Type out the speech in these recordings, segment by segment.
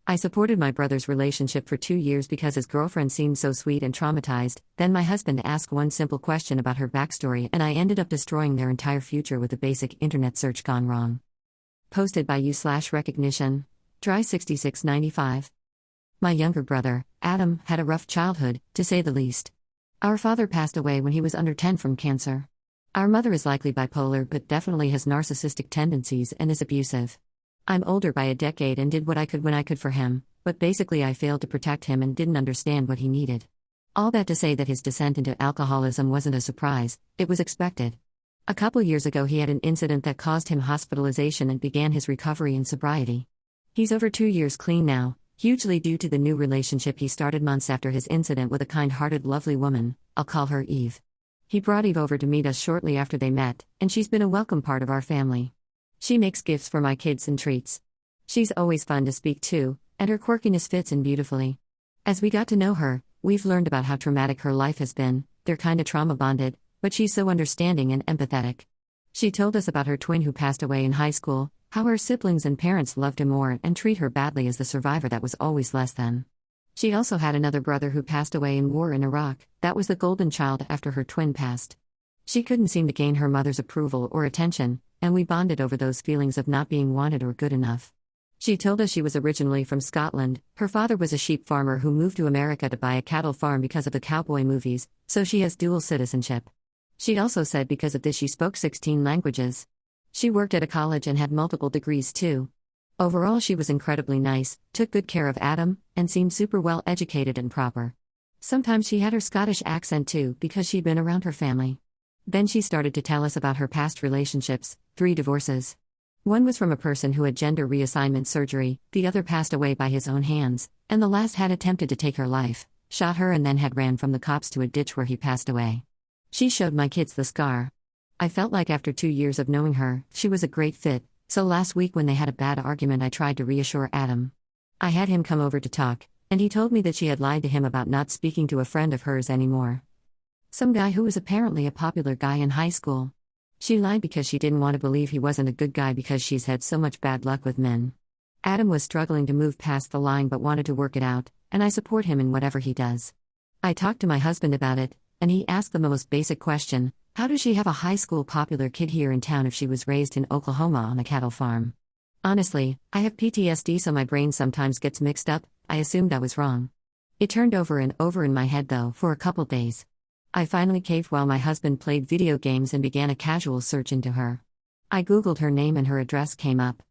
I supported my brother's relationship for 2 years because his girlfriend seemed so sweet and traumatized. Then my husband asked one simple question about her backstory, and I ended up destroying their entire future with a basic internet search gone wrong. Posted by you/recognition. Dry 6695. My younger brother, Adam, had a rough childhood, to say the least. Our father passed away when he was under 10 from cancer. Our mother is likely bipolar but definitely has narcissistic tendencies and is abusive. I'm older by a decade and did what I could when I could for him, but basically I failed to protect him and didn't understand what he needed. All that to say that his descent into alcoholism wasn't a surprise, it was expected. A couple years ago he had an incident that caused him hospitalization and began his recovery in sobriety. He's over 2 years clean now, hugely due to the new relationship he started months after his incident with a kind-hearted lovely woman, I'll call her Eve. He brought Eve over to meet us shortly after they met, and she's been a welcome part of our family. She makes gifts for my kids and treats. She's always fun to speak to, and her quirkiness fits in beautifully. As we got to know her, we've learned about how traumatic her life has been. They're kinda trauma bonded, but she's so understanding and empathetic. She told us about her twin who passed away in high school, how her siblings and parents loved him more and treat her badly as the survivor that was always less than. She also had another brother who passed away in war in Iraq. That was the golden child after her twin passed. She couldn't seem to gain her mother's approval or attention, and we bonded over those feelings of not being wanted or good enough. She told us she was originally from Scotland. Her father was a sheep farmer who moved to America to buy a cattle farm because of the cowboy movies, so she has dual citizenship. She also said because of this she spoke 16 languages. She worked at a college and had multiple degrees too. Overall she was incredibly nice, took good care of Adam, and seemed super well educated and proper. Sometimes she had her Scottish accent too because she'd been around her family. Then she started to tell us about her past relationships, 3 divorces. One was from a person who had gender reassignment surgery, the other passed away by his own hands, and the last had attempted to take her life, shot her and then had ran from the cops to a ditch where he passed away. She showed my kids the scar. I felt like after 2 years of knowing her, she was a great fit, so last week when they had a bad argument I tried to reassure Adam. I had him come over to talk, and he told me that she had lied to him about not speaking to a friend of hers anymore. Some guy who was apparently a popular guy in high school. She lied because she didn't want to believe he wasn't a good guy because she's had so much bad luck with men. Adam was struggling to move past the line but wanted to work it out, and I support him in whatever he does. I talked to my husband about it, and he asked the most basic question: how does she have a high school popular kid here in town if she was raised in Oklahoma on a cattle farm? Honestly, I have PTSD so my brain sometimes gets mixed up. I assumed I was wrong. It turned over and over in my head though for a couple days. I finally caved while my husband played video games and began a casual search into her. I googled her name and her address came up.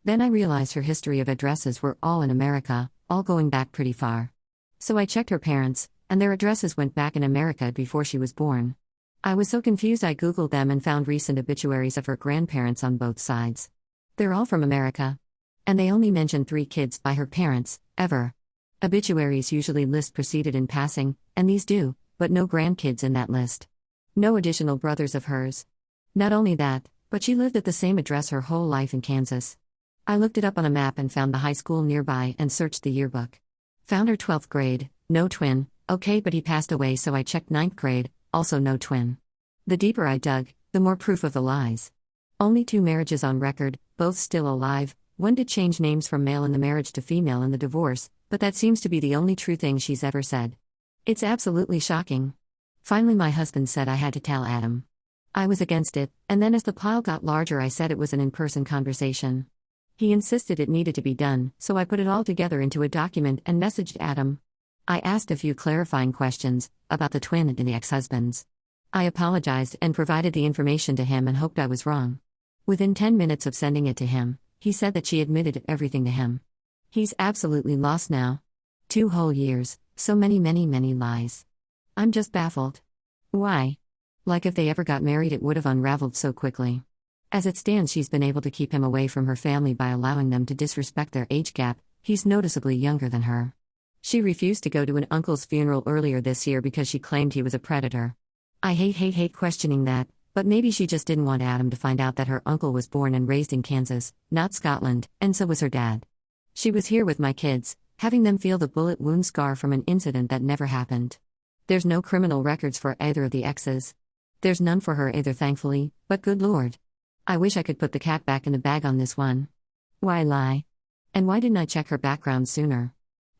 Then I realized her history of addresses were all in America, all going back pretty far. So I checked her parents, and their addresses went back in America before she was born. I was so confused I googled them and found recent obituaries of her grandparents on both sides. They're all from America. And they only mention 3 kids by her parents, ever. Obituaries usually list preceded in passing, and these do, but no grandkids in that list. No additional brothers of hers. Not only that, but she lived at the same address her whole life in Kansas. I looked it up on a map and found the high school nearby and searched the yearbook. Found her 12th grade, no twin, okay but he passed away so I checked 9th grade, also no twin. The deeper I dug, the more proof of the lies. Only 2 marriages on record, both still alive. One did change names from male in the marriage to female in the divorce, but that seems to be the only true thing she's ever said. It's absolutely shocking. Finally my husband said I had to tell Adam. I was against it, and then as the pile got larger I said it was an in-person conversation. He insisted it needed to be done, so I put it all together into a document and messaged Adam. I asked a few clarifying questions, about the twin and the ex-husbands. I apologized and provided the information to him and hoped I was wrong. Within 10 minutes of sending it to him, he said that she admitted everything to him. He's absolutely lost now. 2 whole years. So many lies. I'm just baffled. Why? Like if they ever got married it would have unraveled so quickly. As it stands she's been able to keep him away from her family by allowing them to disrespect their age gap. He's noticeably younger than her. She refused to go to an uncle's funeral earlier this year because she claimed he was a predator. I hate questioning that, but maybe she just didn't want Adam to find out that her uncle was born and raised in Kansas, not Scotland, and so was her dad. She was here with my kids, having them feel the bullet wound scar from an incident that never happened. There's no criminal records for either of the exes. There's none for her either thankfully, but good lord. I wish I could put the cat back in the bag on this one. Why lie? And why didn't I check her background sooner?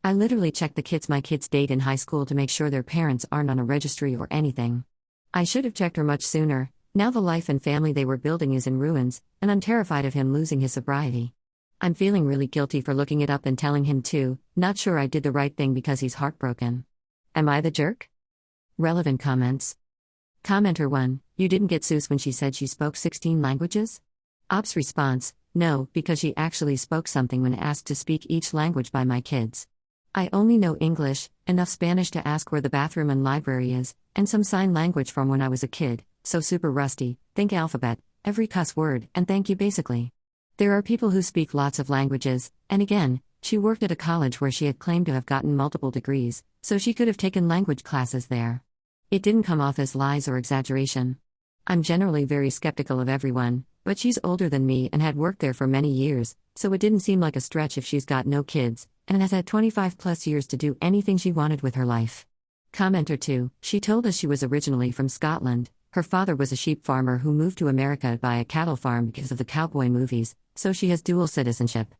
I literally checked the kids my kids date in high school to make sure their parents aren't on a registry or anything. I should have checked her much sooner. Now the life and family they were building is in ruins, and I'm terrified of him losing his sobriety. I'm feeling really guilty for looking it up and telling him too, not sure I did the right thing because he's heartbroken. Am I the jerk? Relevant comments. Commenter 1, you didn't get Seuss when she said she spoke 16 languages? Ops response, no, because she actually spoke something when asked to speak each language by my kids. I only know English, enough Spanish to ask where the bathroom and library is, and some sign language from when I was a kid, so super rusty, think alphabet, every cuss word, and thank you basically. There are people who speak lots of languages, and again, she worked at a college where she had claimed to have gotten multiple degrees, so she could have taken language classes there. It didn't come off as lies or exaggeration. I'm generally very skeptical of everyone, but she's older than me and had worked there for many years, so it didn't seem like a stretch if she's got no kids, and has had 25 plus years to do anything she wanted with her life. Commenter 2, she told us she was originally from Scotland. Her father was a sheep farmer who moved to America to buy a cattle farm because of the cowboy movies, so she has dual citizenship.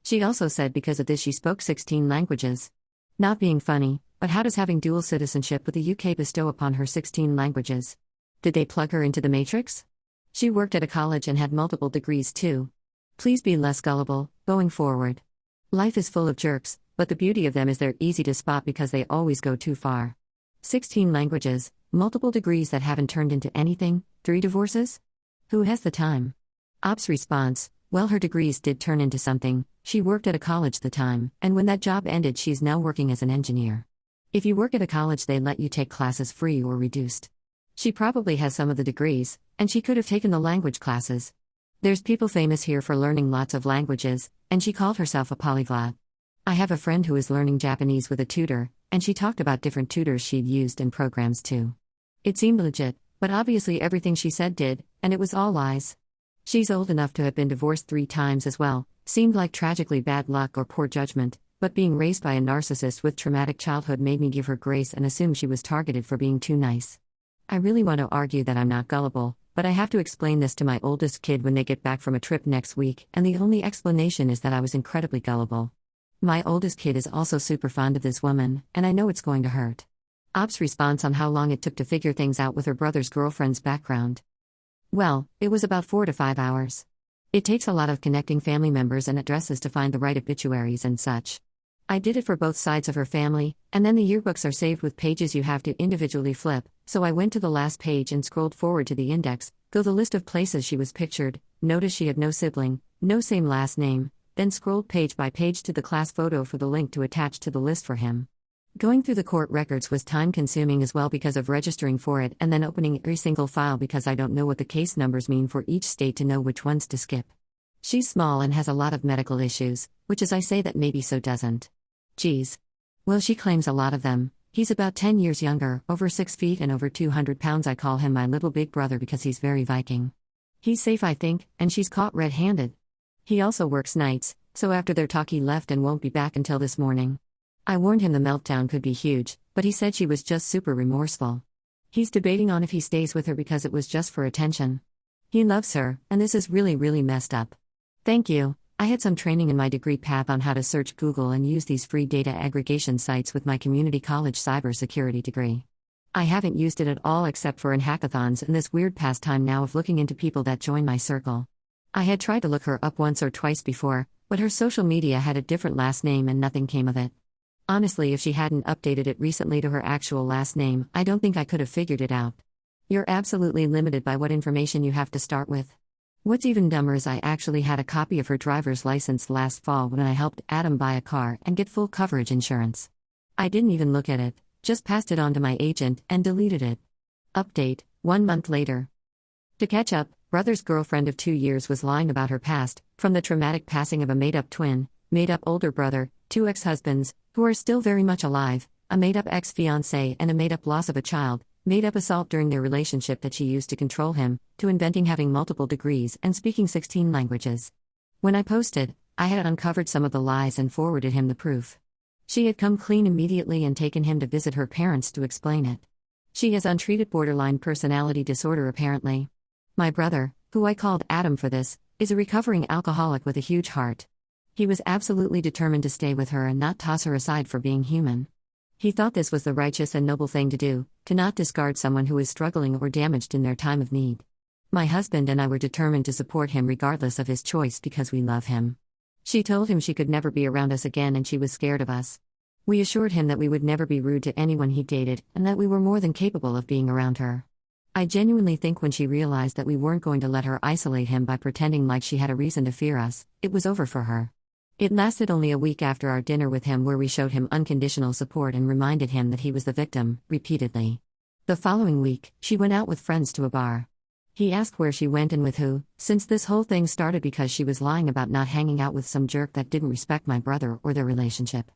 She also said because of this she spoke 16 languages. Not being funny, but how does having dual citizenship with the UK bestow upon her 16 languages? Did they plug her into the Matrix? She worked at a college and had multiple degrees too. Please be less gullible, going forward. Life is full of jerks, but the beauty of them is they're easy to spot because they always go too far. 16 languages, multiple degrees that haven't turned into anything, 3 divorces? Who has the time? Ops response, well, her degrees did turn into something. She worked at a college the time, and when that job ended she's now working as an engineer. If you work at a college they let you take classes free or reduced. She probably has some of the degrees, and she could have taken the language classes. There's people famous here for learning lots of languages, and she called herself a polyglot. I have a friend who is learning Japanese with a tutor, and she talked about different tutors she'd used and programs too. It seemed legit, but obviously everything she said did, and it was all lies. She's old enough to have been divorced 3 times as well, seemed like tragically bad luck or poor judgment, but being raised by a narcissist with traumatic childhood made me give her grace and assume she was targeted for being too nice. I really want to argue that I'm not gullible, but I have to explain this to my oldest kid when they get back from a trip next week, and the only explanation is that I was incredibly gullible. My oldest kid is also super fond of this woman, and I know it's going to hurt. Ops response on how long it took to figure things out with her brother's girlfriend's background. Well, it was about 4 to 5 hours. It takes a lot of connecting family members and addresses to find the right obituaries and such. I did it for both sides of her family, and then the yearbooks are saved with pages you have to individually flip, so I went to the last page and scrolled forward to the index, go the list of places she was pictured, notice she had no sibling, no same last name, then scrolled page by page to the class photo for the link to attach to the list for him. Going through the court records was time-consuming as well because of registering for it and then opening every single file because I don't know what the case numbers mean for each state to know which ones to skip. She's small and has a lot of medical issues, which is I say that maybe so doesn't. Geez. Well, she claims a lot of them. He's about 10 years younger, over 6 feet and over 200 pounds. I call him my little big brother because he's very Viking. He's safe, I think, and she's caught red-handed. He also works nights, so after their talk he left and won't be back until this morning. I warned him the meltdown could be huge, but he said she was just super remorseful. He's debating on if he stays with her because it was just for attention. He loves her, and this is really, really messed up. Thank you. I had some training in my degree path on how to search Google and use these free data aggregation sites with my community college cybersecurity degree. I haven't used it at all except for in hackathons and this weird pastime now of looking into people that join my circle. I had tried to look her up once or twice before, but her social media had a different last name and nothing came of it. Honestly, if she hadn't updated it recently to her actual last name, I don't think I could have figured it out. You're absolutely limited by what information you have to start with. What's even dumber is I actually had a copy of her driver's license last fall when I helped Adam buy a car and get full coverage insurance. I didn't even look at it, just passed it on to my agent and deleted it. Update, 1 month later. To catch up, brother's girlfriend of 2 years was lying about her past, from the traumatic passing of a made-up twin, made-up older brother, 2 ex-husbands, who are still very much alive, a made-up ex-fiancé and a made-up loss of a child, made-up assault during their relationship that she used to control him, to inventing having multiple degrees and speaking 16 languages. When I posted, I had uncovered some of the lies and forwarded him the proof. She had come clean immediately and taken him to visit her parents to explain it. She has untreated borderline personality disorder apparently. My brother, who I called Adam for this, is a recovering alcoholic with a huge heart. He was absolutely determined to stay with her and not toss her aside for being human. He thought this was the righteous and noble thing to do, to not discard someone who is struggling or damaged in their time of need. My husband and I were determined to support him regardless of his choice because we love him. She told him she could never be around us again and she was scared of us. We assured him that we would never be rude to anyone he dated and that we were more than capable of being around her. I genuinely think when she realized that we weren't going to let her isolate him by pretending like she had a reason to fear us, it was over for her. It lasted only a week after our dinner with him where we showed him unconditional support and reminded him that he was the victim, repeatedly. The following week, she went out with friends to a bar. He asked where she went and with who, since this whole thing started because she was lying about not hanging out with some jerk that didn't respect my brother or their relationship.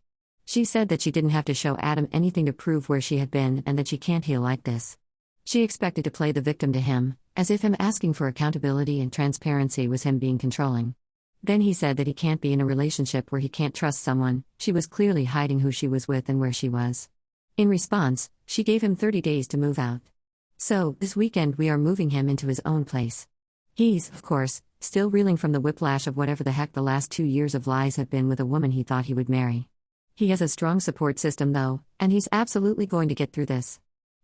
She said that she didn't have to show Adam anything to prove where she had been and that she can't heal like this. She expected to play the victim to him, as if him asking for accountability and transparency was him being controlling. Then he said that he can't be in a relationship where he can't trust someone. She was clearly hiding who she was with and where she was. In response, she gave him 30 days to move out. So, this weekend we are moving him into his own place. He's, of course, still reeling from the whiplash of whatever the heck the last 2 years of lies have been with a woman he thought he would marry. He has a strong support system though, and he's absolutely going to get through this.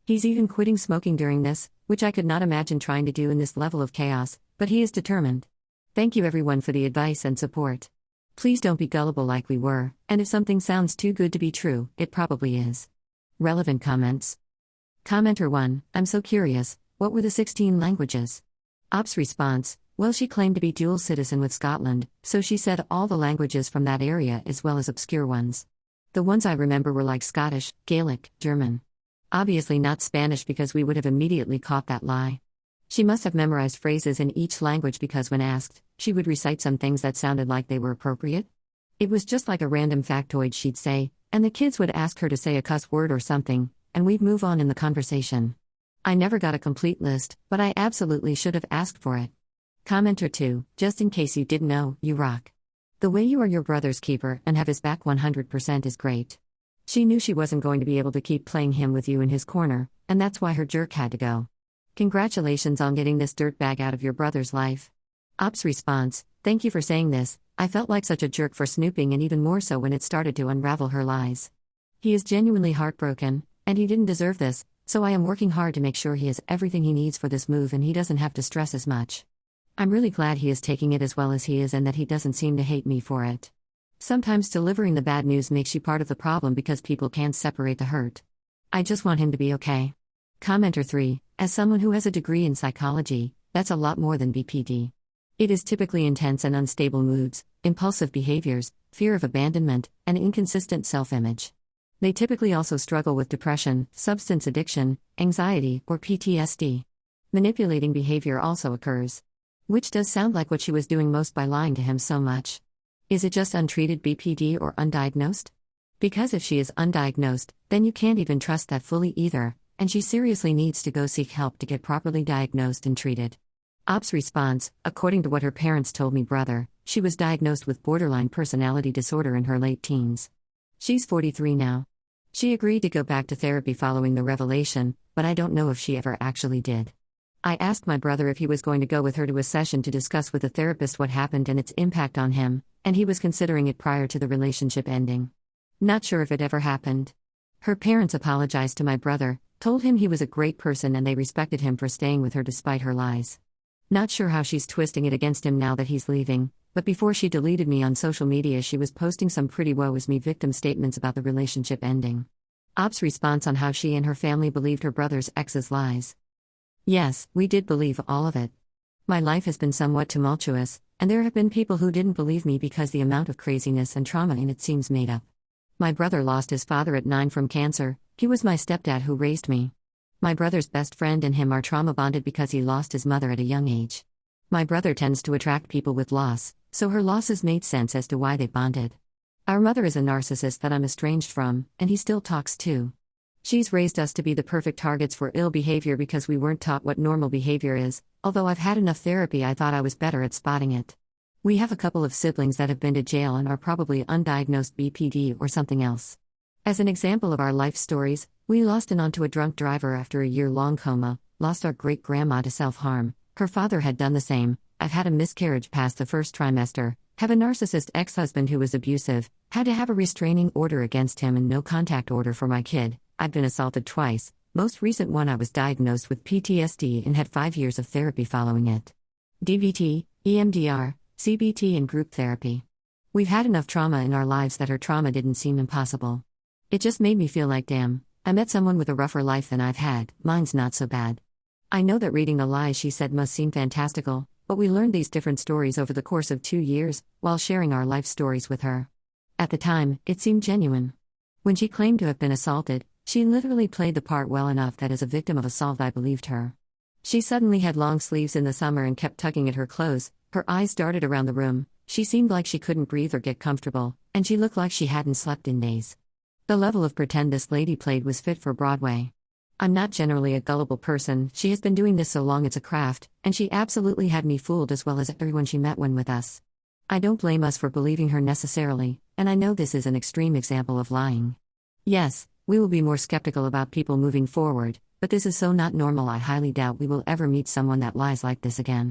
He's even quitting smoking during this, which I could not imagine trying to do in this level of chaos, but he is determined. Thank you everyone for the advice and support. Please don't be gullible like we were, and if something sounds too good to be true, it probably is. Relevant comments. Commenter 1, I'm so curious, what were the 16 languages? Ops response, well she claimed to be dual citizen with Scotland, so she said all the languages from that area as well as obscure ones. The ones I remember were like Scottish, Gaelic, German. Obviously not Spanish because we would have immediately caught that lie. She must have memorized phrases in each language because when asked, she would recite some things that sounded like they were appropriate. It was just like a random factoid she'd say, and the kids would ask her to say a cuss word or something, and we'd move on in the conversation. I never got a complete list, but I absolutely should have asked for it. Commenter 2, just in case you didn't know, you rock. The way you are your brother's keeper and have his back 100% is great. She knew she wasn't going to be able to keep playing him with you in his corner, and that's why her jerk had to go. Congratulations on getting this dirtbag out of your brother's life. Ops response, thank you for saying this, I felt like such a jerk for snooping and even more so when it started to unravel her lies. He is genuinely heartbroken, and he didn't deserve this, so I am working hard to make sure he has everything he needs for this move and he doesn't have to stress as much. I'm really glad he is taking it as well as he is and that he doesn't seem to hate me for it. Sometimes delivering the bad news makes you part of the problem because people can't separate the hurt. I just want him to be okay. Commenter 3, as someone who has a degree in psychology, that's a lot more than BPD. It is typically intense and unstable moods, impulsive behaviors, fear of abandonment, and inconsistent self-image. They typically also struggle with depression, substance addiction, anxiety, or PTSD. Manipulating behavior also occurs. Which does sound like what she was doing most by lying to him so much. Is it just untreated BPD or undiagnosed? Because if she is undiagnosed, then you can't even trust that fully either, and she seriously needs to go seek help to get properly diagnosed and treated. Ops response, according to what her parents told me brother, she was diagnosed with borderline personality disorder in her late teens. She's 43 now. She agreed to go back to therapy following the revelation, but I don't know if she ever actually did. I asked my brother if he was going to go with her to a session to discuss with a therapist what happened and its impact on him, and he was considering it prior to the relationship ending. Not sure if it ever happened. Her parents apologized to my brother, told him he was a great person and they respected him for staying with her despite her lies. Not sure how she's twisting it against him now that he's leaving, but before she deleted me on social media she was posting some pretty woe-is-me victim statements about the relationship ending. Ops response on how she and her family believed her brother's ex's lies. Yes, we did believe all of it. My life has been somewhat tumultuous, and there have been people who didn't believe me because the amount of craziness and trauma in it seems made up. My brother lost his father at 9 from cancer. He was my stepdad who raised me. My brother's best friend and him are trauma bonded because he lost his mother at a young age. My brother tends to attract people with loss, so her losses made sense as to why they bonded. Our mother is a narcissist that I'm estranged from, and he still talks too. She's raised us to be the perfect targets for ill behavior because we weren't taught what normal behavior is, although I've had enough therapy I thought I was better at spotting it. We have a couple of siblings that have been to jail and are probably undiagnosed BPD or something else. As an example of our life stories, we lost an aunt to a drunk driver after a year-long coma, lost our great-grandma to self-harm, her father had done the same, I've had a miscarriage past the first trimester, Have a narcissist ex-husband who was abusive, had to have a restraining order against him and no contact order for my kid. I've been assaulted twice, most recent one I was diagnosed with PTSD and had 5 years of therapy following it. DBT, EMDR, CBT and group therapy. We've had enough trauma in our lives that her trauma didn't seem impossible. It just made me feel like damn, I met someone with a rougher life than I've had, mine's not so bad. I know that reading the lies she said must seem fantastical, but we learned these different stories over the course of 2 years, while sharing our life stories with her. At the time, it seemed genuine. When she claimed to have been assaulted, she literally played the part well enough that as a victim of assault I believed her. She suddenly had long sleeves in the summer and kept tugging at her clothes, her eyes darted around the room, she seemed like she couldn't breathe or get comfortable, and she looked like she hadn't slept in days. The level of pretend this lady played was fit for Broadway. I'm not generally a gullible person, she has been doing this so long it's a craft, and she absolutely had me fooled as well as everyone she met when with us. I don't blame us for believing her necessarily, and I know this is an extreme example of lying. Yes, we will be more skeptical about people moving forward, but this is so not normal I highly doubt we will ever meet someone that lies like this again.